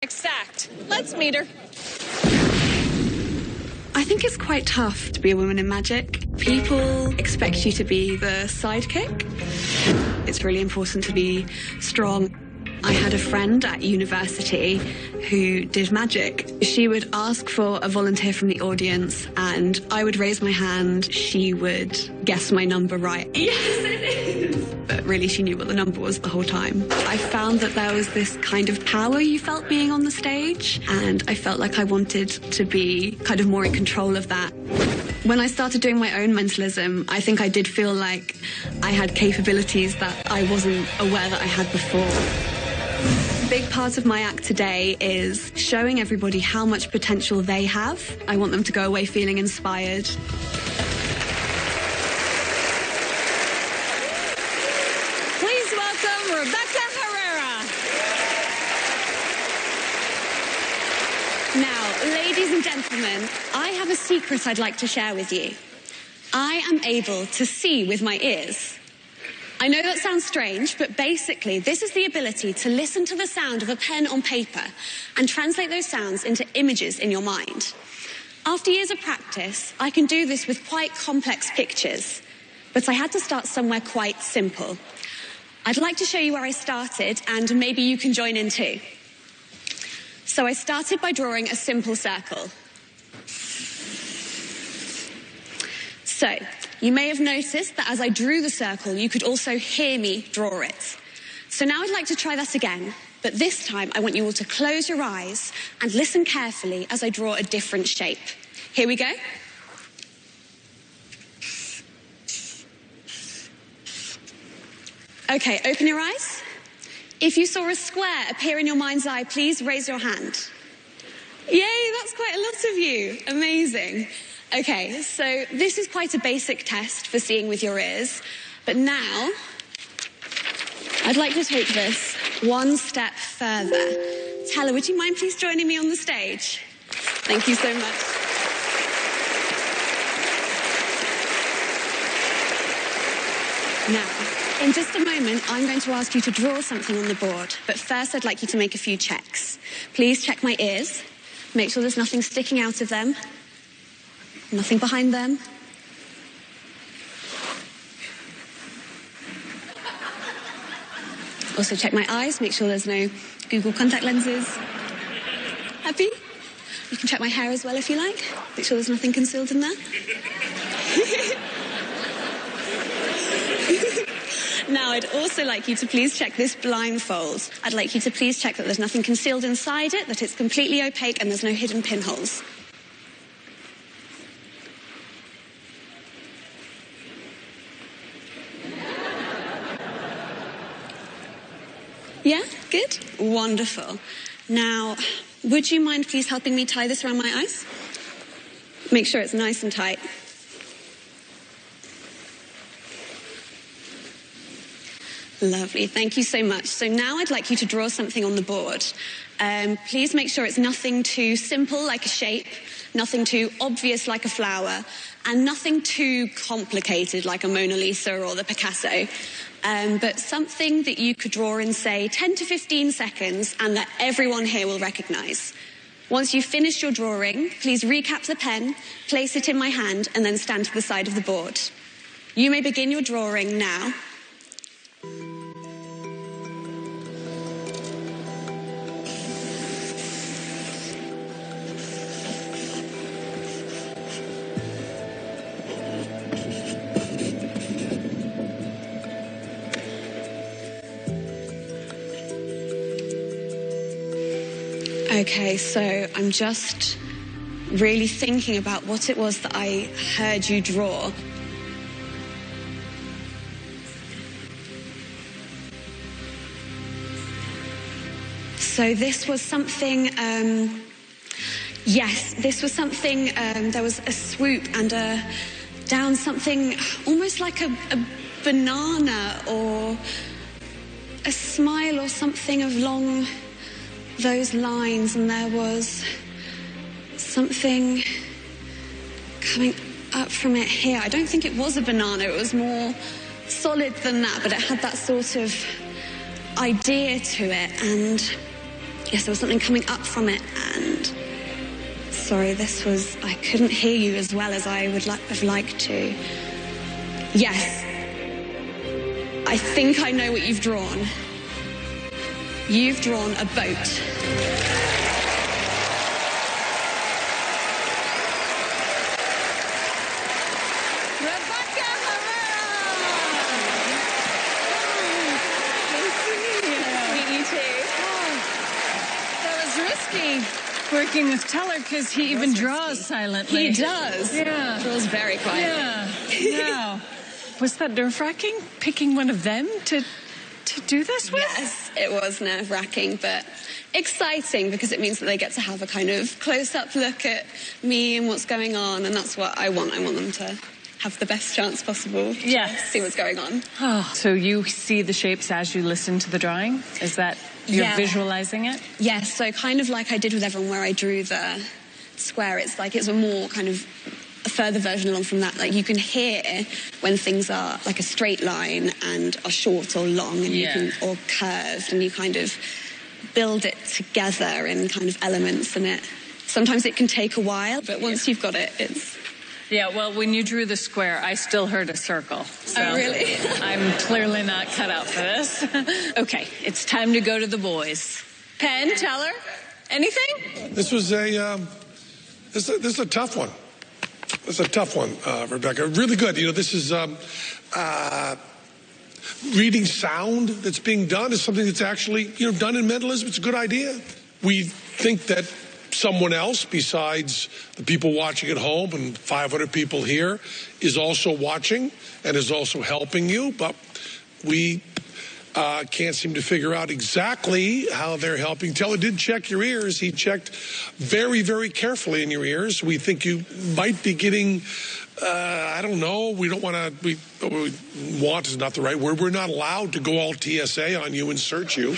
Exact. Let's meet her. I think it's quite tough to be a woman in magic. People expect you to be the sidekick. It's really important to be strong. I had a friend at university who did magic. She would ask for a volunteer from the audience and I would raise my hand. She would guess my number right. Yes, it is. But really she knew what the number was the whole time. I found that there was this kind of power you felt being on the stage, and I felt like I wanted to be kind of more in control of that. When I started doing my own mentalism, I think I did feel like I had capabilities that I wasn't aware that I had before. A big part of my act today is showing everybody how much potential they have. I want them to go away feeling inspired. Please welcome Rebecca Herrera. Now, ladies and gentlemen, I have a secret I'd like to share with you. I am able to see with my ears. I know that sounds strange, but basically this is the ability to listen to the sound of a pen on paper and translate those sounds into images in your mind. After years of practice, I can do this with quite complex pictures, but I had to start somewhere quite simple. I'd like to show you where I started, and maybe you can join in too. So I started by drawing a simple circle. So, you may have noticed that as I drew the circle, you could also hear me draw it. So now I'd like to try that again, but this time I want you all to close your eyes and listen carefully as I draw a different shape. Here we go. Okay, open your eyes. If you saw a square appear in your mind's eye, please raise your hand. Yay, that's quite a lot of you. Amazing. Okay, so this is quite a basic test for seeing with your ears, but now I'd like to take this one step further. Tella, would you mind please joining me on the stage? Thank you so much. Now, in just a moment, I'm going to ask you to draw something on the board, but first I'd like you to make a few checks. Please check my ears. Make sure there's nothing sticking out of them. Nothing behind them. Also check my eyes, make sure there's no Google contact lenses. Happy? You can check my hair as well if you like. Make sure there's nothing concealed in there. Now, I'd also like you to please check this blindfold. I'd like you to please check that there's nothing concealed inside it, that it's completely opaque and there's no hidden pinholes. Yeah, good. Wonderful. Now, would you mind please helping me tie this around my eyes? Make sure it's nice and tight. Lovely, thank you so much. So now I'd like you to draw something on the board. Please make sure it's nothing too simple like a shape, nothing too obvious like a flower, and nothing too complicated like a Mona Lisa or the Picasso. But something that you could draw in, say, 10 to 15 seconds and that everyone here will recognize. Once you've finished your drawing, please recap the pen, place it in my hand, and then stand to the side of the board. You may begin your drawing now. Okay, so I'm just really thinking about what it was that I heard you draw. So this was something, yes, this was something, there was a swoop and down something almost like a banana or a smile or something of long those lines, and there was something coming up from it here. I don't think it was a banana, it was more solid than that, but it had that sort of idea to it, and yes, there was something coming up from it, and sorry, I couldn't hear you as well as I would have liked to. Yes. I think I know what you've drawn. You've drawn a boat. Working with Teller, because he even draws silently. He does. Yeah. Draws very quietly. Yeah. Was that nerve-wracking, picking one of them to do this with? Yes, it was nerve-wracking, but exciting, because it means that they get to have a kind of close-up look at me and what's going on, and that's what I want. I want them to have the best chance possible to see what's going on. Oh, so you see the shapes as you listen to the drawing? Is that... You're visualizing it? Yes, so kind of like I did with everyone where I drew the square. It's like it's a more kind of a further version along from that. Like you can hear when things are like a straight line and are short or long and or curved, and you kind of build it together in kind of elements, and sometimes it can take a while, but once you've got it, it's... Yeah, well, when you drew the square, I still heard a circle. So oh, really? I'm clearly not cut out for this. Okay, it's time to go to the boys. Penn, Teller, anything? This was this is a tough one. This is a tough one, Rebecca. Really good. You know, this is reading sound that's being done is something that's actually, done in mentalism. It's a good idea. We think that someone else besides the people watching at home and 500 people here is also watching and is also helping you, but we can't seem to figure out exactly how they're helping. Teller did check your ears. He checked very, very carefully in your ears. We think you might be getting, I don't know, we don't want to, want is not the right word. We're not allowed to go all TSA on you and search you.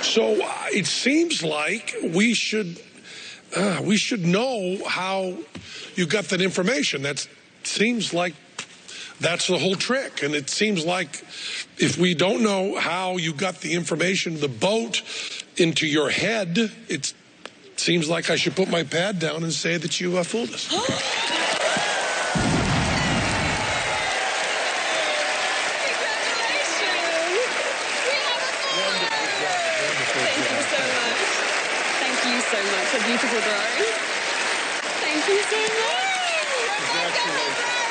So it seems like we should know how you got that information. That seems like that's the whole trick. And it seems like if we don't know how you got the information, the boat, into your head, it seems like I should put my pad down and say that you fooled us. So much. A beautiful drawing. Thank you so much.